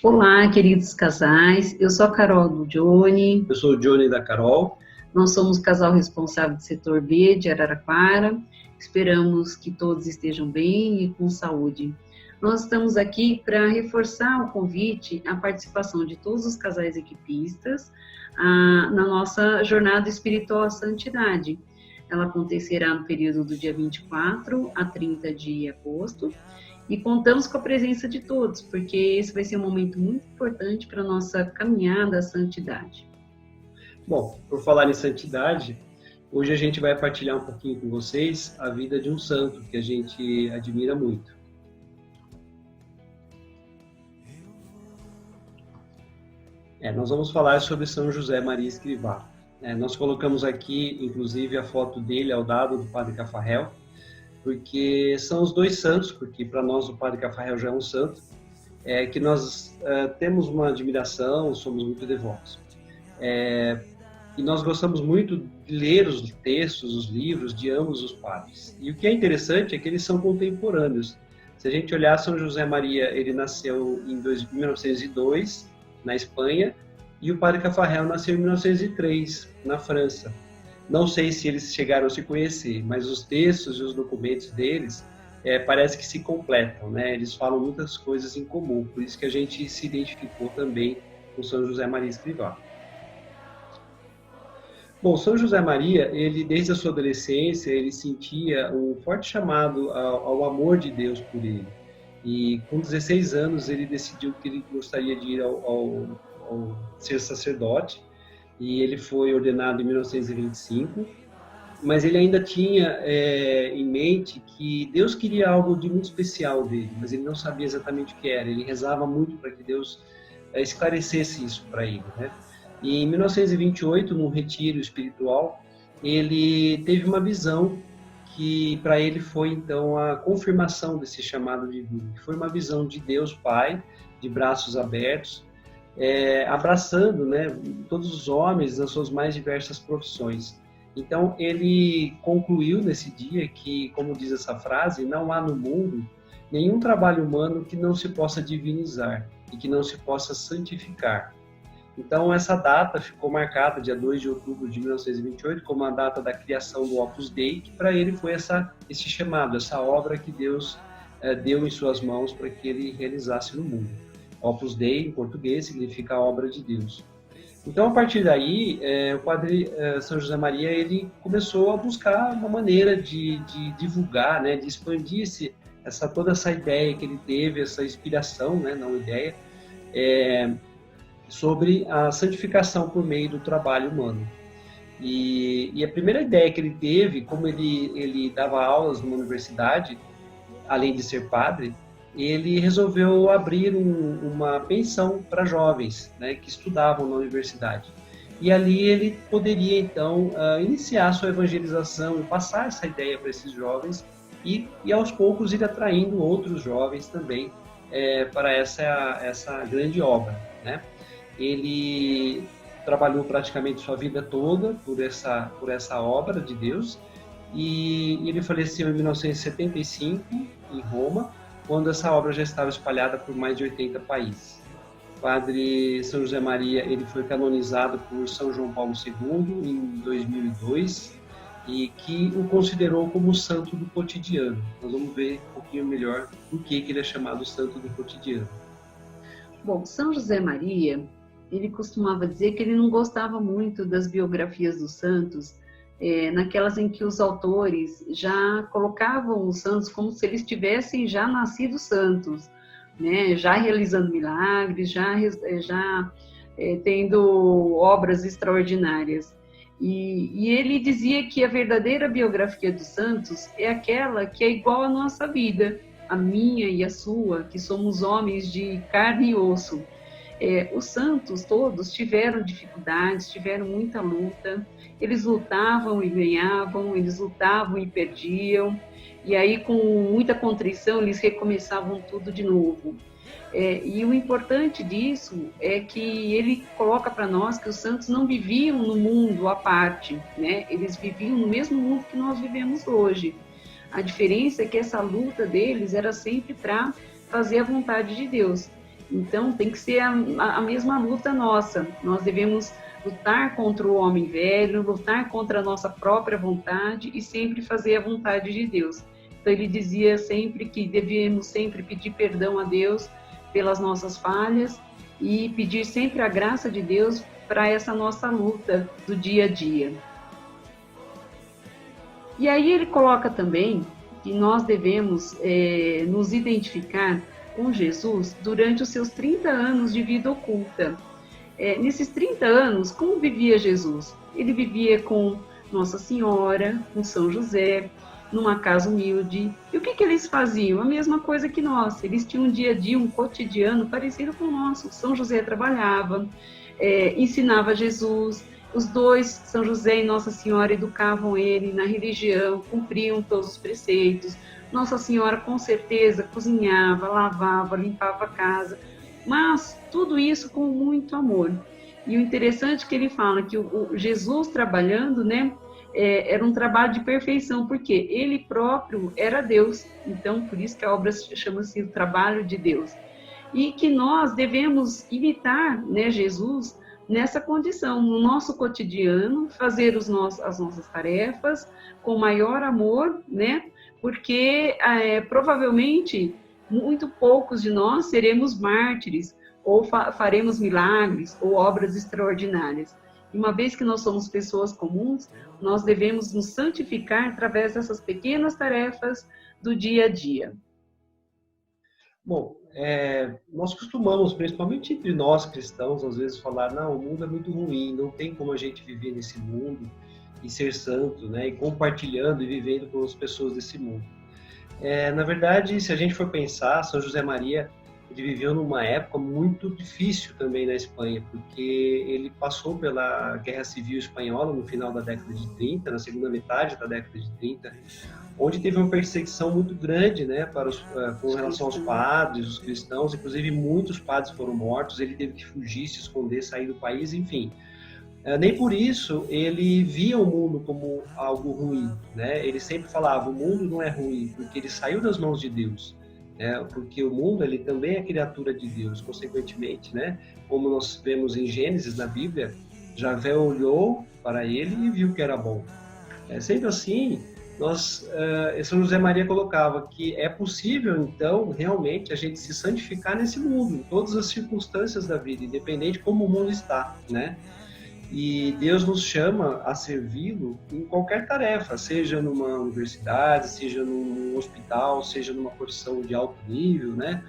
Olá, queridos casais. Eu sou a Carol do Johnny. Eu sou o Johnny da Carol. Nós somos casal responsável do setor B de Araraquara. Esperamos que todos estejam bem e com saúde. Nós estamos aqui para reforçar o convite à participação de todos os casais equipistas na nossa jornada espiritual à santidade. Ela acontecerá no período do dia 24 a 30 de agosto. E contamos com a presença de todos, porque esse vai ser um momento muito importante para a nossa caminhada à santidade. Bom, por falar em santidade, hoje a gente vai partilhar um pouquinho com vocês a vida de um santo que a gente admira muito. Nós vamos falar sobre São José Maria Escrivá. Nós colocamos aqui, inclusive, a foto dele ao lado do Padre Cafarel, porque são os dois santos, porque para nós o Padre Cafarel já é um santo, que nós temos uma admiração, somos muito devotos. E nós gostamos muito de ler os textos, os livros de ambos os padres. E o que é interessante é que eles são contemporâneos. Se a gente olhar, São José Maria, ele nasceu em 1902, na Espanha, e o Padre Cafarel nasceu em 1903, na França. Não sei se eles chegaram a se conhecer, mas os textos e os documentos deles parece que se completam, né? Eles falam muitas coisas em comum, por isso que a gente se identificou também com São José Maria Escrivá. Bom, São José Maria, ele desde a sua adolescência, ele sentia um forte chamado ao amor de Deus por ele. E com 16 anos ele decidiu que ele gostaria de ir ao ser sacerdote. E ele foi ordenado em 1925, mas ele ainda tinha em mente que Deus queria algo de muito especial dele, mas ele não sabia exatamente o que era. Ele rezava muito para que Deus esclarecesse isso para ele, né? E em 1928, num retiro espiritual, ele teve uma visão que para ele foi então a confirmação desse chamado divino. Foi uma visão de Deus Pai, de braços abertos, abraçando, né, todos os homens nas suas mais diversas profissões. Então ele concluiu nesse dia que, como diz essa frase, não há no mundo nenhum trabalho humano que não se possa divinizar e que não se possa santificar. Então essa data ficou marcada, dia 2 de outubro de 1928, como a data da criação do Opus Dei, que para ele foi esse chamado, essa obra que Deus deu em suas mãos para que ele realizasse no mundo. Opus Dei, em português, significa a obra de Deus. Então, a partir daí, o padre São José Maria ele começou a buscar uma maneira de divulgar, né, de expandir toda essa ideia que ele teve, essa inspiração, né, não ideia, sobre a santificação por meio do trabalho humano. E a primeira ideia que ele teve, como ele dava aulas numa universidade, além de ser padre, ele resolveu abrir uma pensão para jovens, né, que estudavam na universidade. E ali ele poderia, então, iniciar a sua evangelização e passar essa ideia para esses jovens e aos poucos ir atraindo outros jovens também para essa grande obra, né? Ele trabalhou praticamente sua vida toda por essa obra de Deus e ele faleceu em 1975, em Roma, quando essa obra já estava espalhada por mais de 80 países. O padre São José Maria ele foi canonizado por São João Paulo II em 2002 e que o considerou como santo do cotidiano. Nós vamos ver um pouquinho melhor por que ele é chamado santo do cotidiano. Bom, São José Maria, ele costumava dizer que ele não gostava muito das biografias dos santos, naquelas em que os autores já colocavam os santos como se eles tivessem já nascido santos, né? Já realizando milagres, já tendo obras extraordinárias. E ele dizia que a verdadeira biografia dos santos é aquela que é igual à nossa vida, a minha e a sua, que somos homens de carne e osso. Os santos todos tiveram dificuldades, tiveram muita luta, eles lutavam e ganhavam, eles lutavam e perdiam, e aí com muita contrição eles recomeçavam tudo de novo. E o importante disso é que ele coloca para nós que os santos não viviam no mundo à parte, né? Eles viviam no mesmo mundo que nós vivemos hoje. A diferença é que essa luta deles era sempre para fazer a vontade de Deus. Então, tem que ser a mesma luta nossa. Nós devemos lutar contra o homem velho, lutar contra a nossa própria vontade e sempre fazer a vontade de Deus. Então, ele dizia sempre que devemos sempre pedir perdão a Deus pelas nossas falhas e pedir sempre a graça de Deus para essa nossa luta do dia a dia. E aí ele coloca também que nós devemos nos identificar com Jesus durante os seus 30 anos de vida oculta. Nesses 30 anos, como vivia Jesus? Ele vivia com Nossa Senhora, com São José, numa casa humilde. E o que eles faziam? A mesma coisa que nós. Eles tinham um dia a dia, um cotidiano parecido com o nosso. São José trabalhava, ensinava Jesus. Os dois, São José e Nossa Senhora, educavam ele na religião, cumpriam todos os preceitos. Nossa Senhora, com certeza, cozinhava, lavava, limpava a casa, mas tudo isso com muito amor. E o interessante é que ele fala que o Jesus trabalhando, né, era um trabalho de perfeição, porque ele próprio era Deus. Então, por isso que a obra chama-se o trabalho de Deus. E que nós devemos imitar, né, Jesus nessa condição, no nosso cotidiano, fazer as nossas tarefas com maior amor, né? Porque provavelmente muito poucos de nós seremos mártires, ou faremos milagres, ou obras extraordinárias. E uma vez que nós somos pessoas comuns, nós devemos nos santificar através dessas pequenas tarefas do dia a dia. Bom, nós costumamos, principalmente entre nós cristãos, às vezes falar, não, o mundo é muito ruim, não tem como a gente viver nesse mundo e ser santo, né? E compartilhando e vivendo com as pessoas desse mundo. Na verdade, se a gente for pensar, São José Maria, ele viveu numa época muito difícil também na Espanha, porque ele passou pela Guerra Civil Espanhola no final da década de 30, na segunda metade da década de 30, onde teve uma perseguição muito grande, né, com relação aos padres, os cristãos, inclusive muitos padres foram mortos, ele teve que fugir, se esconder, sair do país, enfim. Nem por isso ele via o mundo como algo ruim, né? Ele sempre falava, o mundo não é ruim, porque ele saiu das mãos de Deus, né? Porque o mundo ele também é criatura de Deus, consequentemente, né? Como nós vemos em Gênesis, na Bíblia, Javé olhou para ele e viu que era bom. Sendo assim, São José Maria colocava que é possível, então, realmente, a gente se santificar nesse mundo, em todas as circunstâncias da vida, independente de como o mundo está, né? E Deus nos chama a servi-lo em qualquer tarefa, seja numa universidade, seja num hospital, seja numa profissão de alto nível, né?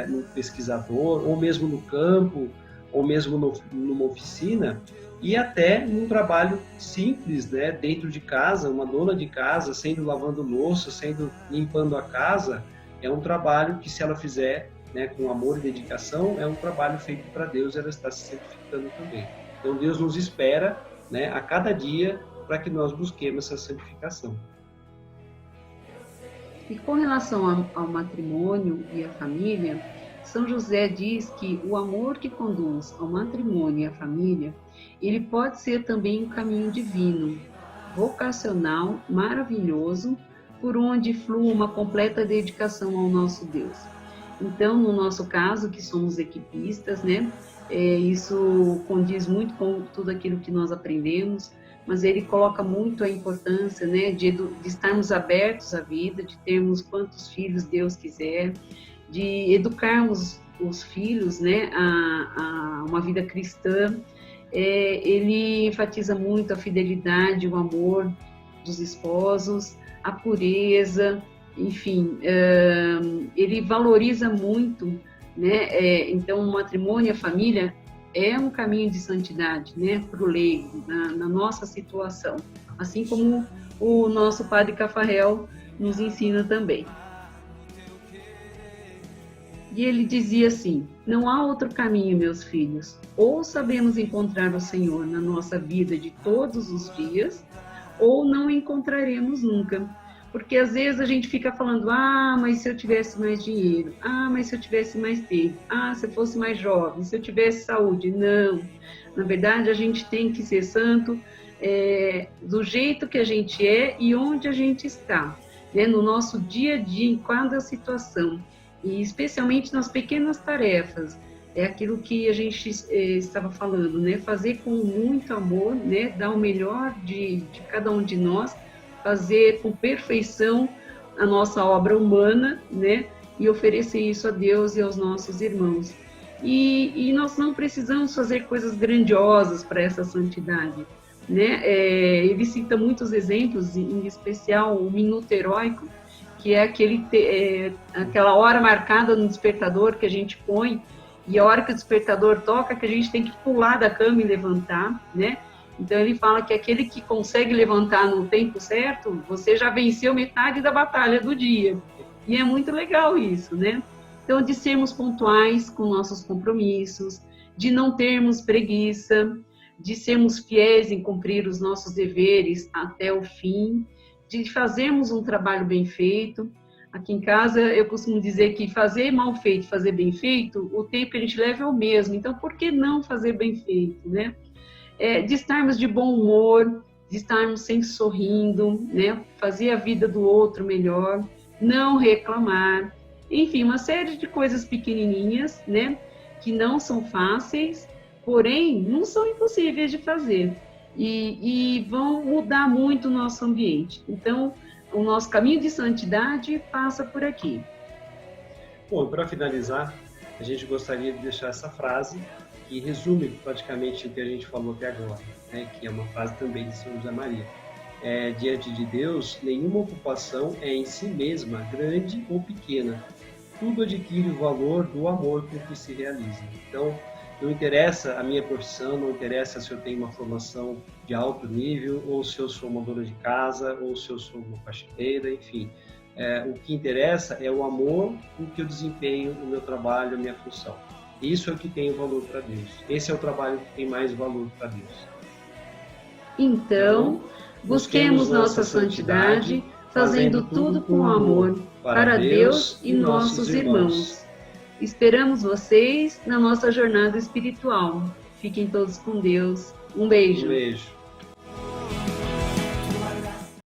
Num pesquisador, ou mesmo no campo, ou mesmo numa oficina, e até num trabalho simples, né? Dentro de casa, uma dona de casa, sendo lavando louça, sendo limpando a casa, é um trabalho que, se ela fizer, né, com amor e dedicação, é um trabalho feito para Deus, ela está se santificando também. Então Deus nos espera, né, a cada dia para que nós busquemos essa santificação. E com relação ao matrimônio e à família, São José diz que o amor que conduz ao matrimônio e à família, ele pode ser também um caminho divino, vocacional, maravilhoso, por onde flui uma completa dedicação ao nosso Deus. Então, no nosso caso, que somos equipistas, né? Isso condiz muito com tudo aquilo que nós aprendemos, mas ele coloca muito a importância, né, de estarmos abertos à vida, de termos quantos filhos Deus quiser, de educarmos os filhos, né, a uma vida cristã. Ele enfatiza muito a fidelidade, o amor dos esposos, a pureza, enfim, ele valoriza muito, né? Então, o matrimônio e a família é um caminho de santidade, né, para o leigo, na nossa situação, assim como o nosso padre Cafarel nos ensina também. E ele dizia assim: não há outro caminho, meus filhos, ou sabemos encontrar o Senhor na nossa vida de todos os dias, ou não encontraremos nunca. Porque às vezes a gente fica falando, mas se eu tivesse mais dinheiro, mas se eu tivesse mais tempo, se eu fosse mais jovem, se eu tivesse saúde. Não, na verdade a gente tem que ser santo do jeito que a gente é e onde a gente está, né? No nosso dia a dia, em cada situação. e especialmente nas pequenas tarefas. É aquilo que a gente estava falando, né? Fazer com muito amor, né? Dar o melhor de cada um de nós, fazer com perfeição a nossa obra humana, né? E oferecer isso a Deus e aos nossos irmãos. E nós não precisamos fazer coisas grandiosas para essa santidade, né? Ele cita muitos exemplos, em especial o minuto heróico, que é aquela hora marcada no despertador que a gente põe, e a hora que o despertador toca, que a gente tem que pular da cama e levantar, né? Então ele fala que aquele que consegue levantar no tempo certo, você já venceu metade da batalha do dia. E é muito legal isso, né? Então, de sermos pontuais com nossos compromissos, de não termos preguiça, de sermos fiéis em cumprir os nossos deveres até o fim, de fazermos um trabalho bem feito. Aqui em casa, eu costumo dizer que fazer mal feito, fazer bem feito, o tempo que a gente leva é o mesmo. Então, por que não fazer bem feito, né? De estarmos de bom humor, de estarmos sempre sorrindo, né? Fazer a vida do outro melhor, não reclamar. Enfim, uma série de coisas pequenininhas, né? Que não são fáceis, porém, não são impossíveis de fazer. E vão mudar muito o nosso ambiente. Então, o nosso caminho de santidade passa por aqui. Bom, para finalizar, a gente gostaria de deixar essa frase que resume praticamente o que a gente falou até agora, né? Que é uma frase também de São José Maria. Diante de Deus, nenhuma ocupação é em si mesma grande ou pequena. Tudo adquire o valor do amor com que se realiza. Então, não interessa a minha profissão, não interessa se eu tenho uma formação de alto nível, ou se eu sou uma dona de casa, ou se eu sou uma faxineira, enfim. O que interessa é o amor com que eu desempenho o meu trabalho, a minha função. Isso é o que tem valor para Deus. Esse é o trabalho que tem mais valor para Deus. Então, busquemos nossa santidade, fazendo tudo com amor, para Deus e nossos irmãos. Esperamos vocês na nossa jornada espiritual. Fiquem todos com Deus. Um beijo. Um beijo.